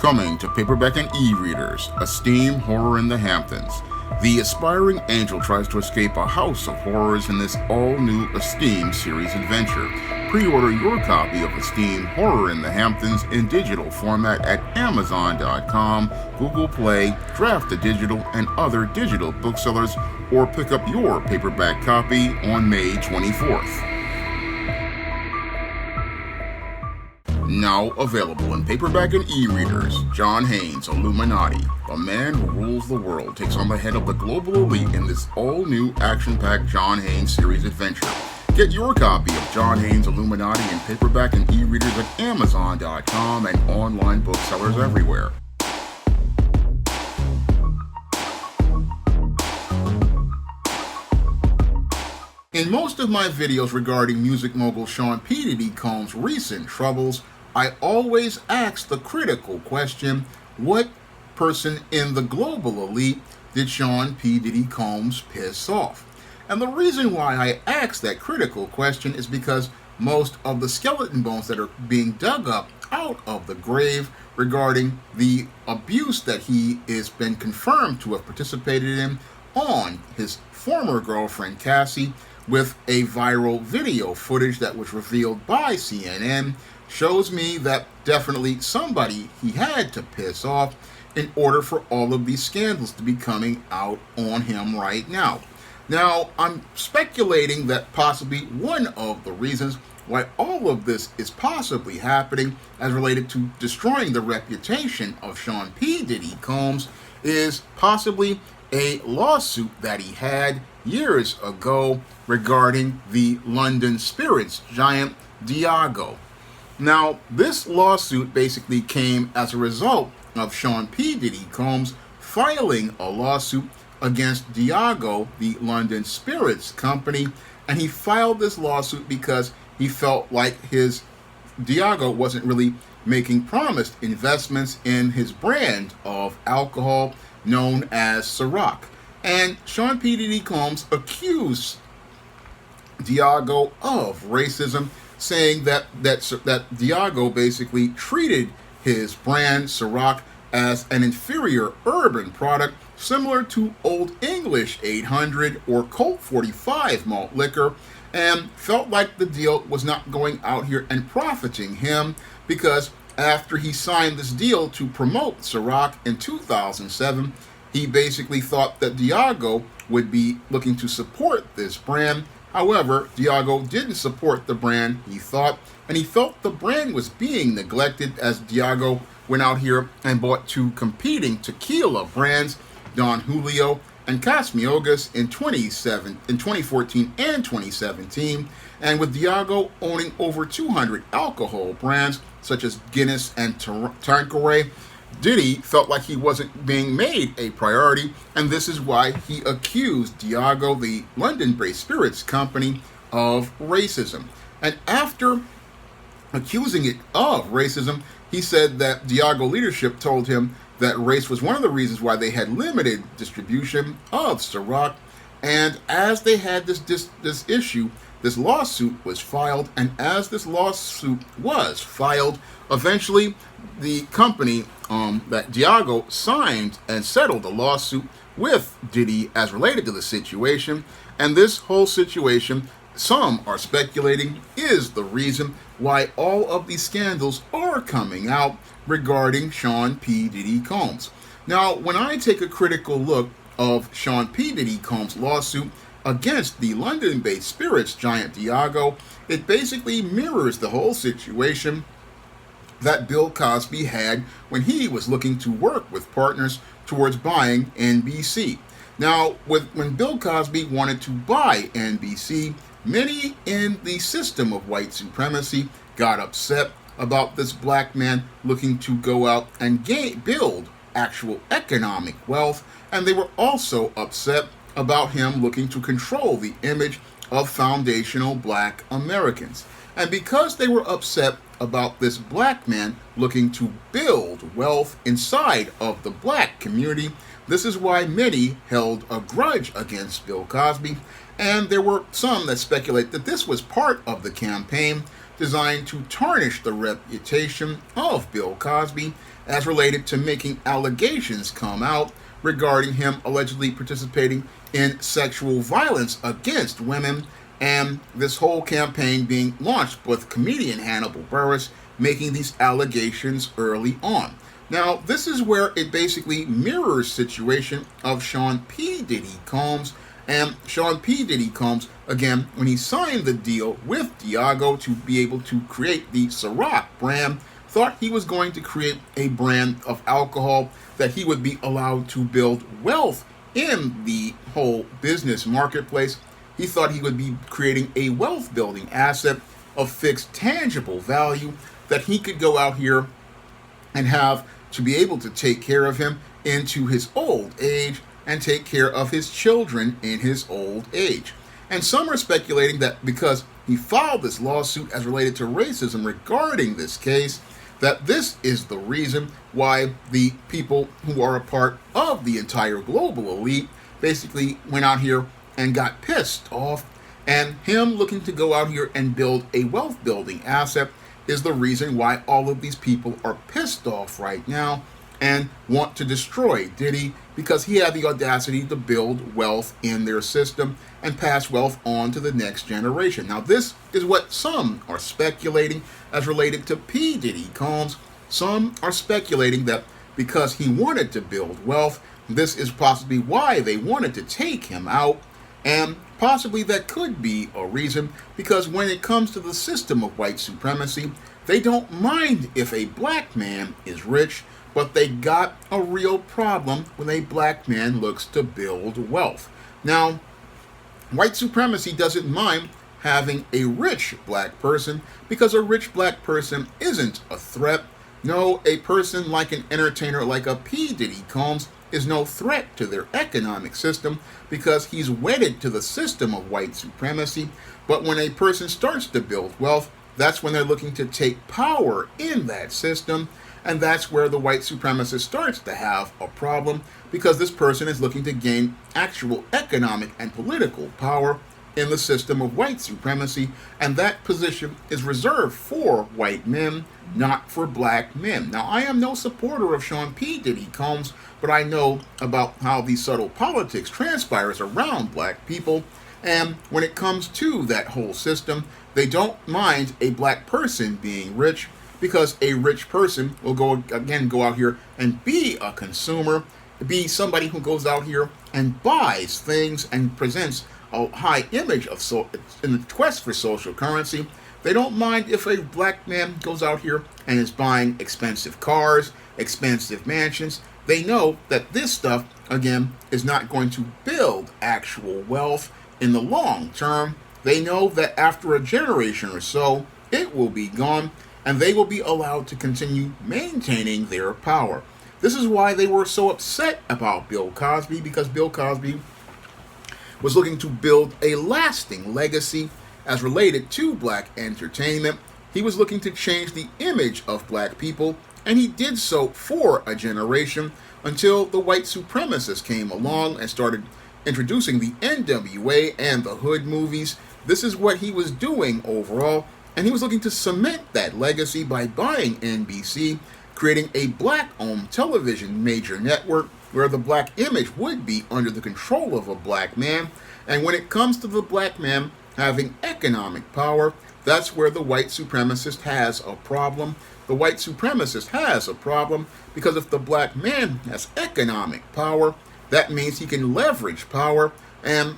Coming to paperback and e-readers, Esteem Horror in the Hamptons. The aspiring angel tries to escape a house of horrors in this all-new Esteem series adventure. Pre-order your copy of Esteem Horror in the Hamptons in digital format at Amazon.com, Google Play, Draft to Digital, and other digital booksellers, or pick up your paperback copy on May 24th. Now available in paperback and e-readers, John Haynes' Illuminati. A man who rules the world takes on the head of the global elite in this all-new action-packed John Haynes series adventure. Get your copy of John Haynes' Illuminati in paperback and e-readers at Amazon.com and online booksellers everywhere. In most of my videos regarding music mogul Sean P. Diddy Combs' recent troubles, I always ask the critical question, what person in the global elite did Sean P. Diddy Combs piss off? And the reason why I ask that critical question is because most of the skeleton bones that are being dug up out of the grave regarding the abuse that he has been confirmed to have participated in on his former girlfriend Cassie, with a viral video footage that was revealed by CNN, shows me that definitely somebody he had to piss off in order for all of these scandals to be coming out on him right now. Now, I'm speculating that possibly one of the reasons why all of this is possibly happening as related to destroying the reputation of Sean P. Diddy Combs is possibly a lawsuit that he had years ago regarding the London spirits giant Diageo. Now, this lawsuit basically came as a result of Sean P. Diddy Combs filing a lawsuit against Diageo, the London spirits company, and he filed this lawsuit because he felt like his Diageo wasn't really making promised investments in his brand of alcohol known as Ciroc. And Sean P. Diddy Combs accused Diageo of racism, saying that Diageo basically treated his brand Ciroc as an inferior urban product similar to Old English 800 or Colt 45 malt liquor, and felt like the deal was not going out here and profiting him because after he signed this deal to promote Ciroc in 2007, he basically thought that Diageo would be looking to support this brand. However, Diageo didn't support the brand, he thought, and he felt the brand was being neglected as Diageo went out here and bought two competing tequila brands, Don Julio and Casmiogas, in 2014 and 2017. And with Diageo owning over 200 alcohol brands, such as Guinness and Tanqueray, Diddy felt like he wasn't being made a priority, and this is why he accused Diageo, the London-based spirits company, of racism. And after accusing it of racism, he said that Diageo leadership told him that race was one of the reasons why they had limited distribution of Ciroc. And as they had this issue, this lawsuit was filed, and as this lawsuit was filed, eventually the company that Diageo signed and settled a lawsuit with Diddy as related to the situation. And this whole situation, some are speculating, is the reason why all of these scandals are coming out regarding Sean P. Diddy Combs. Now, when I take a critical look of Sean P. Diddy Combs' lawsuit against the London-based spirits giant Diageo, it basically mirrors the whole situation that Bill Cosby had when he was looking to work with partners towards buying NBC. Now, when Bill Cosby wanted to buy NBC, many in the system of white supremacy got upset about this black man looking to go out and build actual economic wealth, and they were also upset about him looking to control the image of foundational black Americans. And because they were upset about this black man looking to build wealth inside of the black community, this is why many held a grudge against Bill Cosby, and there were some that speculate that this was part of the campaign designed to tarnish the reputation of Bill Cosby as related to making allegations come out regarding him allegedly participating in sexual violence against women, and this whole campaign being launched with comedian Hannibal Buress making these allegations early on. Now, this is where it basically mirrors the situation of Sean P. Diddy Combs. And Sean P. Diddy Combs, again, when he signed the deal with Diageo to be able to create the Ciroc brand, thought he was going to create a brand of alcohol that he would be allowed to build wealth in the whole business marketplace. He thought he would be creating a wealth building asset of fixed tangible value that he could go out here and have to be able to take care of him into his old age and take care of his children in his old age. And some are speculating that because he filed this lawsuit as related to racism regarding this case, that this is the reason why the people who are a part of the entire global elite basically went out here and got pissed off, and him looking to go out here and build a wealth building asset is the reason why all of these people are pissed off right now and want to destroy Diddy, because he had the audacity to build wealth in their system and pass wealth on to the next generation. Now, this is what some are speculating as related to P. Diddy Combs. Some are speculating that because he wanted to build wealth, this is possibly why they wanted to take him out, and possibly that could be a reason, because when it comes to the system of white supremacy, they don't mind if a black man is rich, but they got a real problem when a black man looks to build wealth. Now, white supremacy doesn't mind having a rich black person, because a rich black person isn't a threat. No, a person like an entertainer like a P. Diddy Combs is no threat to their economic system, because he's wedded to the system of white supremacy. But when a person starts to build wealth, that's when they're looking to take power in that system. And that's where the white supremacist starts to have a problem, because this person is looking to gain actual economic and political power in the system of white supremacy. And that position is reserved for white men, not for black men. Now, I am no supporter of Sean P. Diddy Combs, but I know about how these subtle politics transpires around black people. And when it comes to that whole system, they don't mind a black person being rich, because a rich person will go out here and be a consumer, be somebody who goes out here and buys things and presents a high image of in the quest for social currency. They don't mind if a black man goes out here and is buying expensive cars, expensive mansions. They know that this stuff, again, is not going to build actual wealth in the long term. They know that after a generation or so, it will be gone, and they will be allowed to continue maintaining their power. This is why they were so upset about Bill Cosby, because Bill Cosby was looking to build a lasting legacy as related to black entertainment. He was looking to change the image of black people, and he did so for a generation until the white supremacists came along and started introducing the NWA and the Hood movies. This is what he was doing overall, and he was looking to cement that legacy by buying NBC, creating a black-owned television major network where the black image would be under the control of a black man. And when it comes to the black man having economic power, that's where the white supremacist has a problem. The white supremacist has a problem because if the black man has economic power, that means he can leverage power, and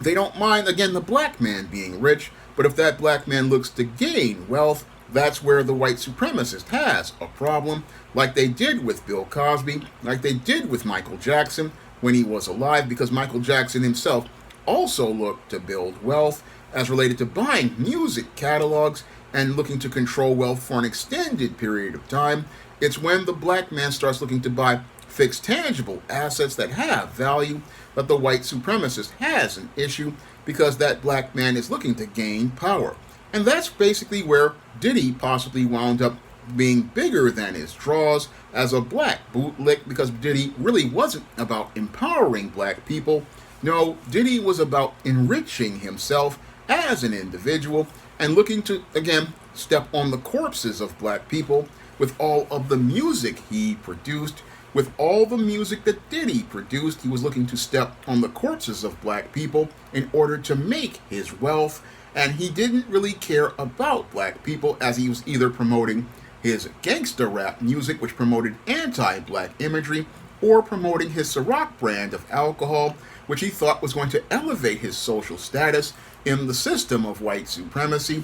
they don't mind, again, the black man being rich. But if that black man looks to gain wealth, that's where the white supremacist has a problem, like they did with Bill Cosby, like they did with Michael Jackson when he was alive, because Michael Jackson himself also looked to build wealth as related to buying music catalogs and looking to control wealth for an extended period of time. It's when the black man starts looking to buy fixed tangible assets that have value that the white supremacist has an issue, because that black man is looking to gain power. And that's basically where Diddy possibly wound up being bigger than his draws as a black bootlick, because Diddy really wasn't about empowering black people. No, Diddy was about enriching himself as an individual, and looking to, again, step on the corpses of black people with all of the music he produced. With all the music that Diddy produced, he was looking to step on the corpses of black people in order to make his wealth. And he didn't really care about black people, as he was either promoting his gangster rap music, which promoted anti-black imagery, or promoting his Ciroc brand of alcohol, which he thought was going to elevate his social status in the system of white supremacy.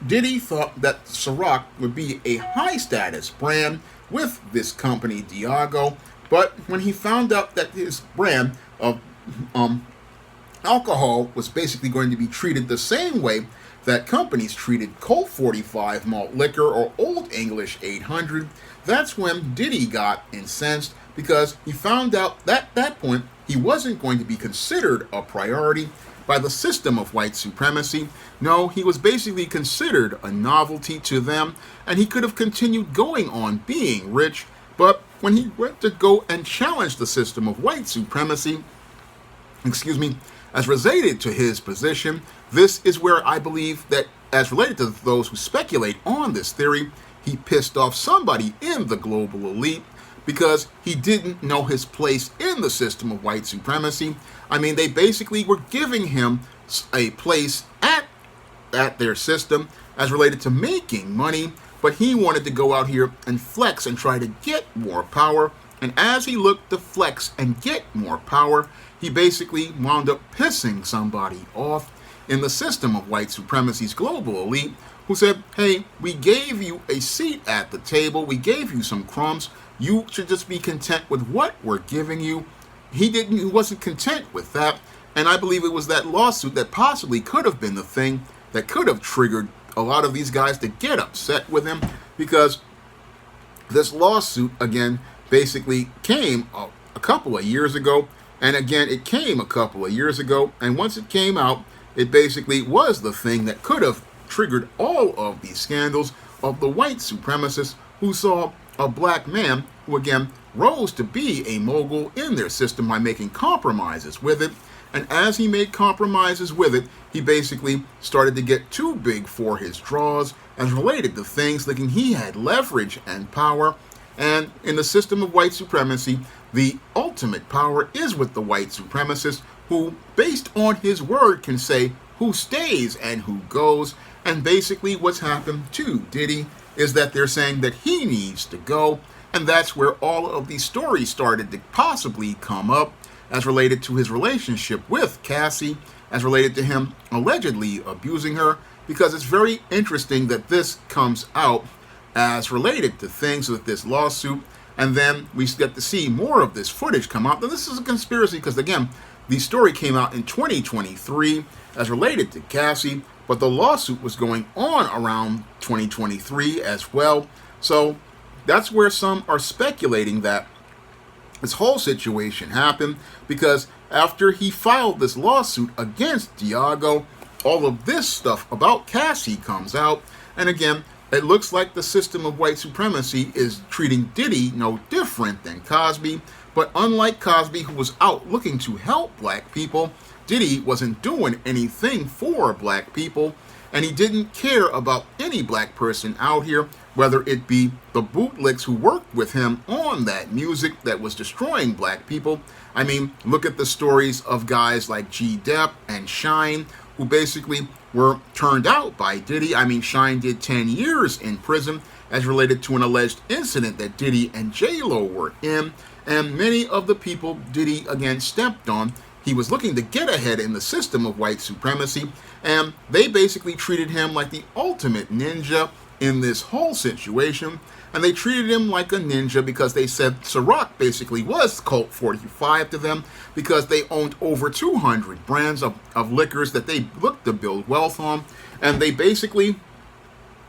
Diddy thought that Ciroc would be a high-status brand with this company, Diageo, but when he found out that his brand of alcohol was basically going to be treated the same way that companies treated Colt 45 malt liquor or Old English 800, that's when Diddy got incensed, because he found out that at that point he wasn't going to be considered a priority by the system of white supremacy. No, he was basically considered a novelty to them, and he could have continued going on being rich, but when he went to go and challenge the system of white supremacy, as related to his position, this is where I believe that, as related to those who speculate on this theory, he pissed off somebody in the global elite, because he didn't know his place in the system of white supremacy. I mean, they basically were giving him a place at their system as related to making money, but he wanted to go out here and flex and try to get more power. And as he looked to flex and get more power, he basically wound up pissing somebody off in the system of white supremacy's global elite, who said, hey, we gave you a seat at the table, we gave you some crumbs, you should just be content with what we're giving you. He wasn't content with that, and I believe it was that lawsuit that possibly could have been the thing that could have triggered a lot of these guys to get upset with him, because this lawsuit, again, basically came a couple of years ago, and again, it came a couple of years ago, and once it came out, it basically was the thing that could have triggered all of these scandals of the white supremacists who saw a black man who, again, rose to be a mogul in their system by making compromises with it. And as he made compromises with it, he basically started to get too big for his draws as related to things thinking he had leverage and power. And in the system of white supremacy, the ultimate power is with the white supremacist, who, based on his word, can say who stays and who goes. And basically what's happened to Diddy is that they're saying that he needs to go, and that's where all of these stories started to possibly come up as related to his relationship with Cassie, as related to him allegedly abusing her, because it's very interesting that this comes out as related to things with this lawsuit, and then we get to see more of this footage come out. Now, this is a conspiracy because, again, the story came out in 2023 as related to Cassie, but the lawsuit was going on around 2023 as well. So that's where some are speculating that this whole situation happened, because after he filed this lawsuit against Diageo, all of this stuff about Cassie comes out. And again, it looks like the system of white supremacy is treating Diddy no different than Cosby. But unlike Cosby, who was out looking to help black people, Diddy wasn't doing anything for black people, and he didn't care about any black person out here, whether it be the bootlegs who worked with him on that music that was destroying black people. I mean, look at the stories of guys like G. Depp and Shine, who basically were turned out by Diddy. I mean, Shine did 10 years in prison as related to an alleged incident that Diddy and J-Lo were in, and many of the people Diddy, again, stepped on. He was looking to get ahead in the system of white supremacy, and they basically treated him like the ultimate ninja in this whole situation. And they treated him like a ninja because they said Ciroc basically was Colt 45 to them, because they owned over 200 brands of liquors that they looked to build wealth on. And they basically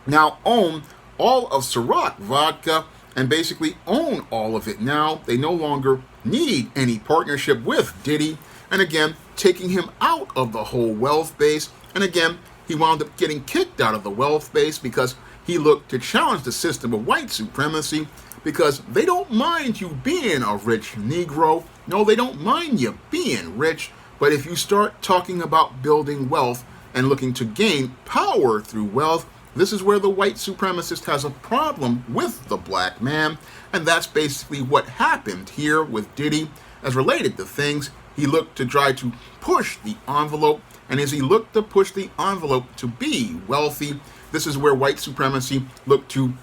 now own all of Ciroc vodka and basically own all of it now. They no longer need any partnership with Diddy. And again, taking him out of the whole wealth base. And again, he wound up getting kicked out of the wealth base because he looked to challenge the system of white supremacy, because they don't mind you being a rich Negro. No, they don't mind you being rich. But if you start talking about building wealth and looking to gain power through wealth. This is where the white supremacist has a problem with the black man, and that's basically what happened here with Diddy. As related to things, he looked to try to push the envelope, and as he looked to push the envelope to be wealthy, this is where white supremacy looked to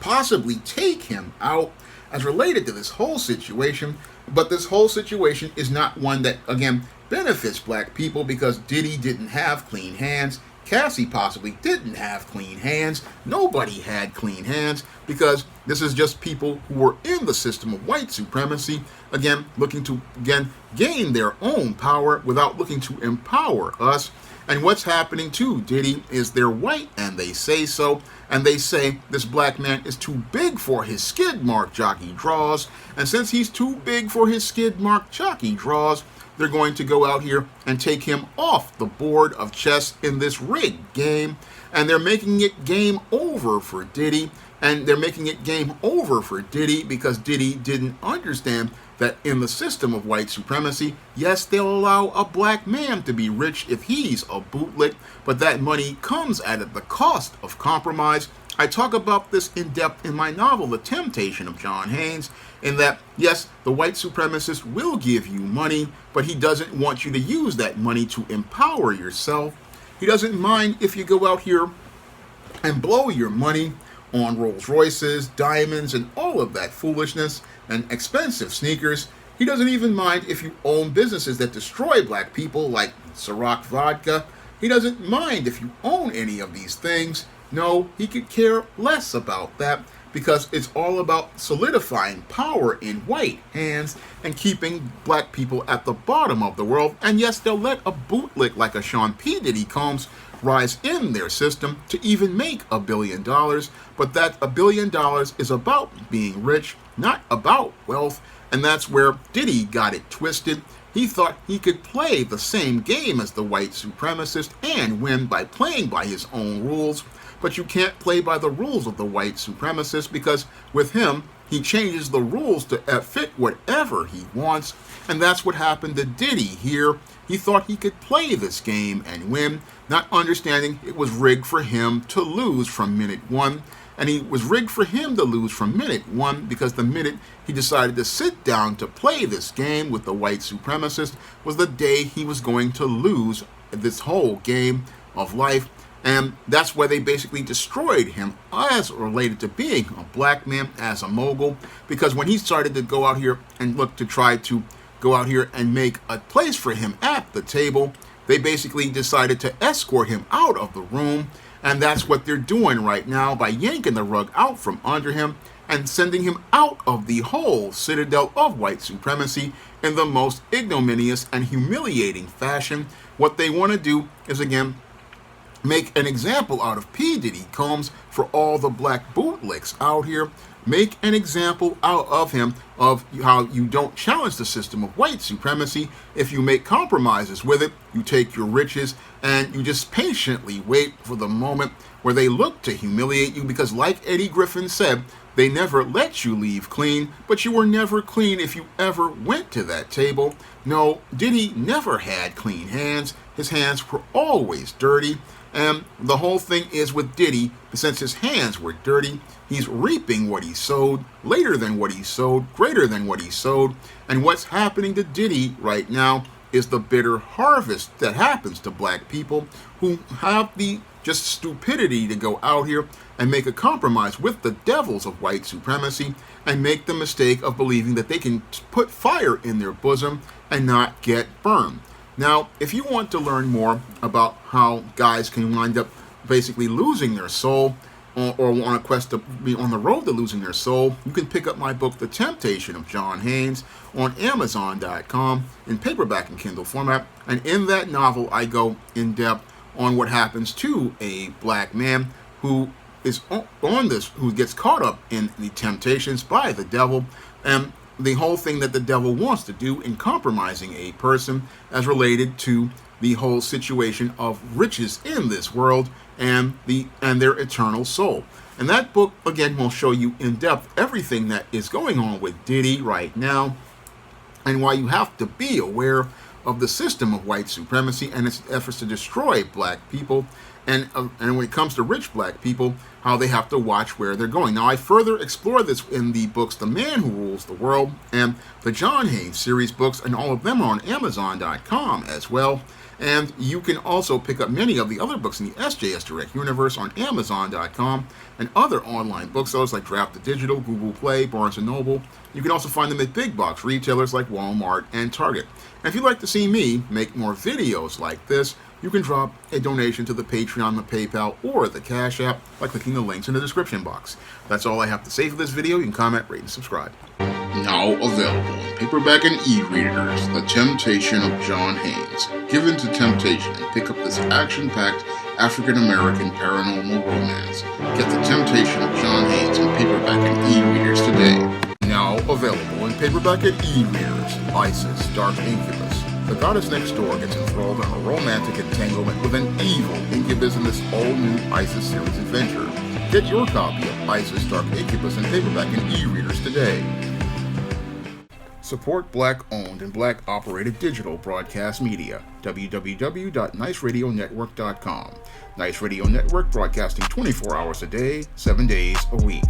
possibly take him out as related to this whole situation. But this whole situation is not one that, again, benefits black people, because Diddy didn't have clean hands. Cassie possibly didn't have clean hands. Nobody had clean hands, because this is just people who were in the system of white supremacy, again, looking to, again, gain their own power without looking to empower us. And what's happening to Diddy is they're white, and they say so, and they say this black man is too big for his skid mark jockey draws, and since he's too big for his skid mark jockey draws, they're going to go out here and take him off the board of chess in this rigged game, and they're making it game over for Diddy, and they're making it game over for Diddy because Diddy didn't understand that in the system of white supremacy, yes, they'll allow a black man to be rich if he's a bootlick, but that money comes at the cost of compromise. I talk about this in depth in my novel, The Temptation of John Haynes, in that, yes, the white supremacist will give you money, but he doesn't want you to use that money to empower yourself. He doesn't mind if you go out here and blow your money on Rolls Royces, diamonds, and all of that foolishness, and expensive sneakers. He doesn't even mind if you own businesses that destroy black people, like Ciroc vodka. He doesn't mind if you own any of these things. No, he could care less about that, because it's all about solidifying power in white hands and keeping black people at the bottom of the world. And yes, they'll let a bootlick like a Sean P. Diddy Combs rise in their system to even make $1 billion, but that $1 billion is about being rich, not about wealth, and that's where Diddy got it twisted. He thought he could play the same game as the white supremacist and win by playing by his own rules, but you can't play by the rules of the white supremacist, because with him, he changes the rules to fit whatever he wants, and that's what happened to Diddy here. He thought he could play this game and win, not understanding it was rigged for him to lose from minute one. And it was rigged for him to lose from minute one, because the minute he decided to sit down to play this game with the white supremacist was the day he was going to lose this whole game of life. And that's why they basically destroyed him as related to being a black man, as a mogul, because when he started to go out here and look to try to go out here and make a place for him at the table, they basically decided to escort him out of the room. And that's what they're doing right now by yanking the rug out from under him and sending him out of the whole citadel of white supremacy in the most ignominious and humiliating fashion. What they want to do is, again, make an example out of P. Diddy Combs for all the black bootlicks out here. Make an example out of him of how you don't challenge the system of white supremacy. If you make compromises with it, you take your riches and you just patiently wait for the moment where they look to humiliate you, because like Eddie Griffin said, they never let you leave clean, but you were never clean if you ever went to that table. No, Diddy never had clean hands. His hands were always dirty. And the whole thing is with Diddy, since his hands were dirty, he's reaping what he sowed, later than what he sowed, greater than what he sowed. And what's happening to Diddy right now is the bitter harvest that happens to black people who have the just stupidity to go out here and make a compromise with the devils of white supremacy and make the mistake of believing that they can put fire in their bosom and not get burned. Now, if you want to learn more about how guys can wind up basically losing their soul, or on a quest to be on the road to losing their soul, you can pick up my book, The Temptation of John Haynes, on Amazon.com in paperback and Kindle format. And in that novel, I go in depth on what happens to a black man who is on this, who gets caught up in the temptations by the devil, and the whole thing that the devil wants to do in compromising a person as related to the whole situation of riches in this world and their eternal soul. And that book, again, will show you in depth everything that is going on with Diddy right now, and why you have to be aware of the system of white supremacy and its efforts to destroy black people, and when it comes to rich black people, how they have to watch where they're going. Now, I further explore this in the books The Man Who Rules the World and the John Haynes series books, and all of them are on Amazon.com as well. And you can also pick up many of the other books in the SJS Direct universe on Amazon.com and other online booksellers like Draft the Digital, Google Play, Barnes & Noble. You can also find them at big box retailers like Walmart and Target. And if you'd like to see me make more videos like this, you can drop a donation to the Patreon, the PayPal, or the Cash App by clicking the links in the description box. That's all I have to say for this video. You can comment, rate, and subscribe. Now available in paperback and e-readers, The Temptation of John Haynes. Give in to temptation and pick up this action-packed African-American paranormal romance. Get The Temptation of John Haynes in paperback and e-readers today. Now available in paperback and e-readers, Isis, Dark Incubus. The goddess next door gets enthralled in a romantic entanglement with an evil incubus in this all-new Isis series adventure. Get your copy of Isis, Dark Incubus in paperback and e-readers today. Support Black-owned and Black-operated digital broadcast media. www.niceradionetwork.com. Nice Radio Network, broadcasting 24 hours a day, 7 days a week.